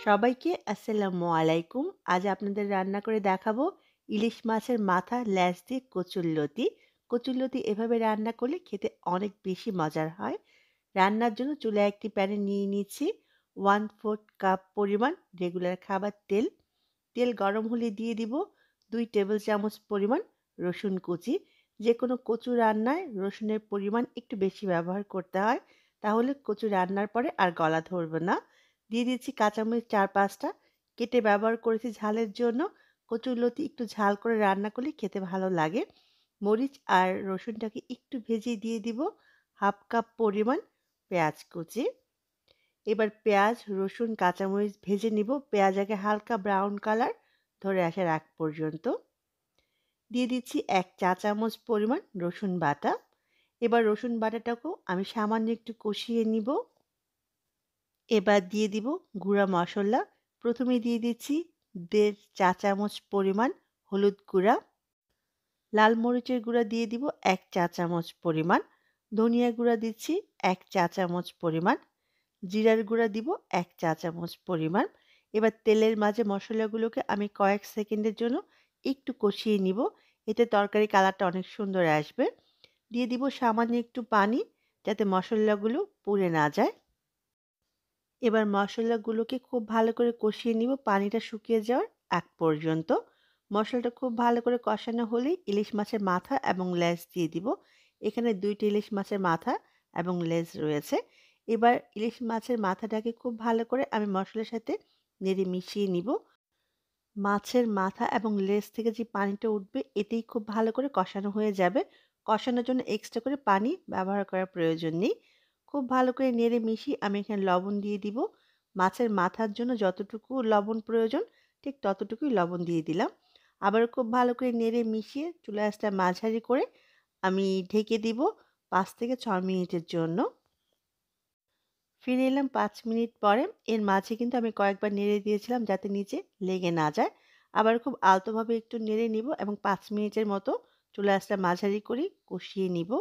সবাইকে আসসালামু আলাইকুম। আজ আপনাদের রান্না করে দেখাবো ইলিশ মাছের মাথা ল্যাজ দিয়ে কচুরলতি। কচুরলতি এভাবে রান্না করলে খেতে অনেক বেশি মজার হয়। রান্নার জন্য চুলায় একটি প্যানে নিয়ে নিচ্ছি 1/4 কাপ পরিমাণ রেগুলার খাবার তেল। তেল গরম হলে দিয়ে দিব 2 টেবিল চামচ পরিমাণ রসুন কুচি। যেকোনো কচু রান্নায় রসুনের পরিমাণ একটু বেশি ব্যবহার করতে হয়। তাহলে কচু রান্নার পরে আর গলা ধরবে না। দিয়ে দিচ্ছি কাঁচামরিচ ৪-৫ টা কেটে ব্যবহার করেছি ঝালের জন্য। কচুরলতি একটু ঝাল করে রান্না করলে খেতে ভালো লাগে। মরিচ আর রসুনটাকে একটু ভেজে দিয়ে দিব 1/2 কাপ পরিমাণ পেঁয়াজ কুচি। এবার পেঁয়াজ, রসুন, কাঁচামরিচ ভেজে নিব। পেঁয়াজ আগে হালকা ব্রাউন কালার ধরে আসার আগ পর্যন্ত। দিয়ে দিচ্ছি ১ চা চামচ পরিমাণ রসুন বাটা। এবার রসুন বাটাটাকেও আমি সামান্য একটু কষিয়ে নিব। এবার দিয়ে দিব গুঁড়া মশলা। প্রথমে দিয়ে দিচ্ছি ১.৫ চা চামচ পরিমাণ হলুদ গুঁড়া, লাল মরিচের গুঁড়া দিয়ে দিব ১ চা চামচ পরিমাণ, ধনিয়া গুঁড়া দিচ্ছি ১ চা চামচ পরিমাণ, জিরার গুঁড়া দিব ১ চা চামচ পরিমাণ। এবার তেলের মাঝে মশলাগুলোকে আমি কয়েক সেকেন্ডের জন্য একটু কষিয়ে নিব। এতে তরকারি কালারটা অনেক সুন্দর আসবে। দিয়ে দিব সামান্য একটু পানি যাতে মশলাগুলো পুড়ে না যায়। এবার মশলাগুলোকে খুব ভালো করে কষিয়ে নিব পানিটা শুকিয়ে যাওয়ার আগ পর্যন্ত। মশলাটা খুব ভালো করে কষানো হলেই ইলিশ মাছের মাথা এবং লেজ দিয়ে দিব। এখানে ২ টি ইলিশ মাছের মাথা এবং লেজ রয়েছে। এবার ইলিশ মাছের মাথাটাকে খুব ভালো করে আমি মশলার সাথে নেড়ে মিশিয়ে নিব। মাছের মাথা এবং লেজ থেকে যে পানিটা উঠবে এতেই খুব ভালো করে কষানো হয়ে যাবে। কষানোর জন্য এক্সট্রা করে পানি ব্যবহার করার প্রয়োজন নেই। খুব ভালো করে নেড়ে মিশিয়ে আমি এখানে লবণ দিয়ে দিব। মাছের মাথার জন্য যতটুকু লবণ প্রয়োজন ঠিক ততটুকুই লবণ দিয়ে দিলাম। আবারও খুব ভালো করে নেড়ে মিশিয়ে চুলার আঁচটা মাঝারি করে আমি ঢেকে দিব ৫ থেকে ৬ মিনিটের জন্য। ফিরে এলাম ৫ মিনিট পরে। এর মাঝে কিন্তু আমি কয়েকবার নেড়ে দিয়েছিলাম যাতে নিচে লেগে না যায়। আবার খুব আলতোভাবে একটু নেড়ে নিব এবং ৫ মিনিটের মতো চুলার আঁচটা মাঝারি করে কষিয়ে নিব।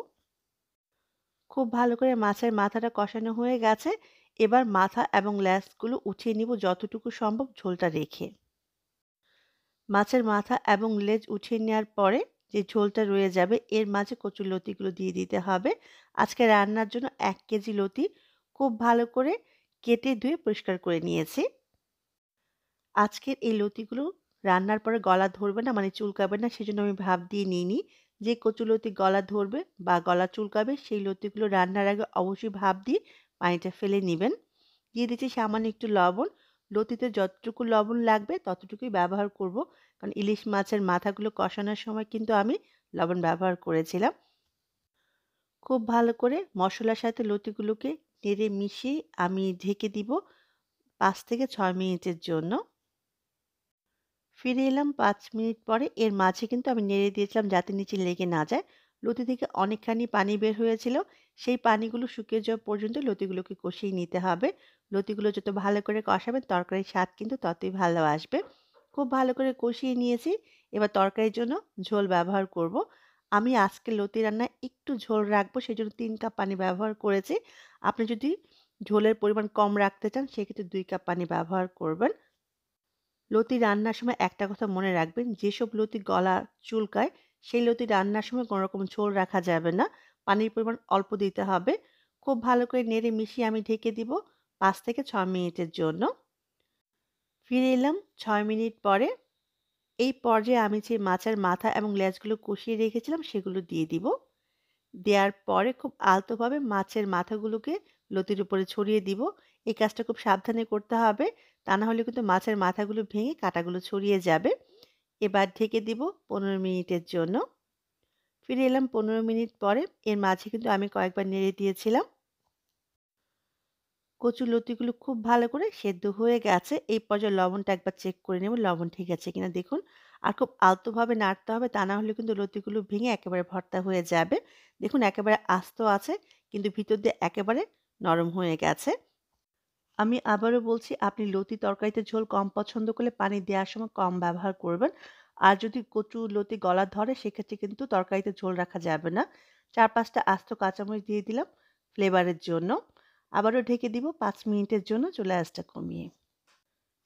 খুব ভালো করে মাছের মাথাটা কষানো হয়ে গেছে। এবার মাথা এবং লেজগুলো উঠিয়ে নিব যতটুকু সম্ভব ঝোলটা রেখে। মাছের মাথা এবং লেজ উঠিয়ে নেওয়ার পরে যে ঝোলটা রয়ে যাবে এর মাঝে কচুর লতিগুলো দিয়ে দিতে হবে। আজকে রান্নার জন্য ১ কেজি লতি খুব ভালো করে কেটে ধুয়ে পরিষ্কার করে নিয়েছি। আজকের এই লতিগুলো রান্নার পরে গলা ধরবে না মানে চুলকাবে না সেজন্য আমি ভাপ দিয়ে নিইনি। যে কচুলতি গলা ধরবে বা গলা চুলকাবে সেই লতিগুলো রান্নার আগে অবশ্যই ভাপ দিয়ে পানিটা ফেলে নিবেন। দিয়ে দিচ্ছি সামান্য একটু লবণ। লতিতে যতটুকু লবণ লাগবে ততটুকুই ব্যবহার করব। কারণ ইলিশ মাছের মাথাগুলো কষানোর সময় কিন্তু আমি লবণ ব্যবহার করেছিলাম। খুব ভালো করে মসলার সাথে লতিগুলোকে নেড়ে মিশিয়ে আমি ঢেকে দিব ৫ থেকে ৬ মিনিটের জন্য। ফিরে এলাম ৫ মিনিট পরে। এর মাঝে কিন্তু আমি নেড়ে দিয়েছিলাম যাতে নিচে লেগে না যায়। লতি থেকে অনেকখানি পানি বের হয়েছিল। সেই পানিগুলো শুকিয়ে যাওয়া পর্যন্ত লতিগুলোকে কষিয়ে নিতে হবে। লতিগুলো যত ভালো করে কষাবেন তরকারির স্বাদ কিন্তু ততই ভালো আসবে। খুব ভালো করে কষিয়ে নিয়েছি। এবার তরকারির জন্য ঝোল ব্যবহার করব। আমি আজকে লতি রান্নায় একটু ঝোল রাখবো সেজন্য ৩ কাপ পানি ব্যবহার করেছি। আপনি যদি ঝোলের পরিমাণ কম রাখতে চান সেক্ষেত্রে ২ কাপ পানি ব্যবহার করবেন। লতি রান্নার সময় একটা কথা মনে রাখবেন, যেসব লতি গলা চুলকায়, সেই লতি রান্নার সময় কোনো রকম ঝোল রাখা যাবে না। পানির পরিমাণ অল্প দিতে হবে। খুব ভালো করে নেড়ে মিশিয়ে আমি ঢেকে দিব ৫ থেকে ৬ মিনিটের জন্য। ফিরে এলাম ৬ মিনিট পরে। এই পর্যায়ে আমি যে মাছের মাথা এবং লেজগুলো কষিয়ে রেখেছিলাম সেগুলো দিয়ে দিব। দেওয়ার পরে খুব আলতোভাবে মাছের মাথাগুলোকে লতির উপরে ছড়িয়ে দিব। এই কাজটা খুব সাবধানে করতে হবে। তা না হলে কিন্তু মাছের মাথাগুলো ভেঙে কাঁটাগুলো ছড়িয়ে যাবে। এবার ঢেকে দিব ১৫ মিনিটের জন্য। ফিরে এলাম ১৫ মিনিট পরে। এর মাঝে কিন্তু আমি কয়েকবার নেড়ে দিয়েছিলাম। কচুর লতিগুলো খুব ভালো করে সেদ্ধ হয়ে গেছে। এই পর্যায়ে লবণটা একবার চেক করে নেব লবণ ঠিক আছে কিনা দেখুন। আর খুব আলতোভাবে নাড়তে হবে তা না হলে কিন্তু লতিগুলো ভেঙে একেবারে ভর্তা হয়ে যাবে। দেখুন একেবারে আস্ত আছে কিন্তু ভিতর দিয়ে একেবারে নরম হয়ে গেছে। আমি আবারও বলছি আপনি লতি তরকারিতে ঝোল কম পছন্দ করলে পানি দেওয়ার সময় কম ব্যবহার করবেন। আর যদি কচু লতি গলা ধরে সেক্ষেত্রে কিন্তু তরকারিতে ঝোল রাখা যাবে না। ৪-৫ টা আস্ত কাঁচামরিচ দিয়ে দিলাম ফ্লেভারের জন্য। আবারও ঢেকে দিব ৫ মিনিটের জন্য চুলার আঁচটা কমিয়ে।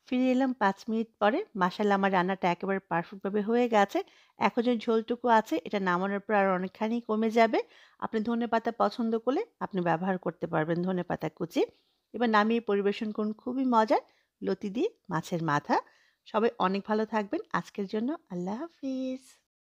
ফিরে এলাম ৫ মিনিট পরে। মাশাআল্লাহ আমার রান্নাটা একেবারে পারফেক্টভাবে হয়ে গেছে। এখন যে ঝোলটুকু আছে এটা নামানোর পর আরো অনেকখানি কমে যাবে। আপনি ধনেপাতা পছন্দ করলে আপনি ব্যবহার করতে পারবেন ধনেপাতা কুচি। এবার নামিয়ে পরিবেশন করুন খুবই মজার লতি দিয়ে মাছের মাথা। সবাই অনেক ভালো থাকবেন। আজকের জন্য আল্লাহ হাফিজ।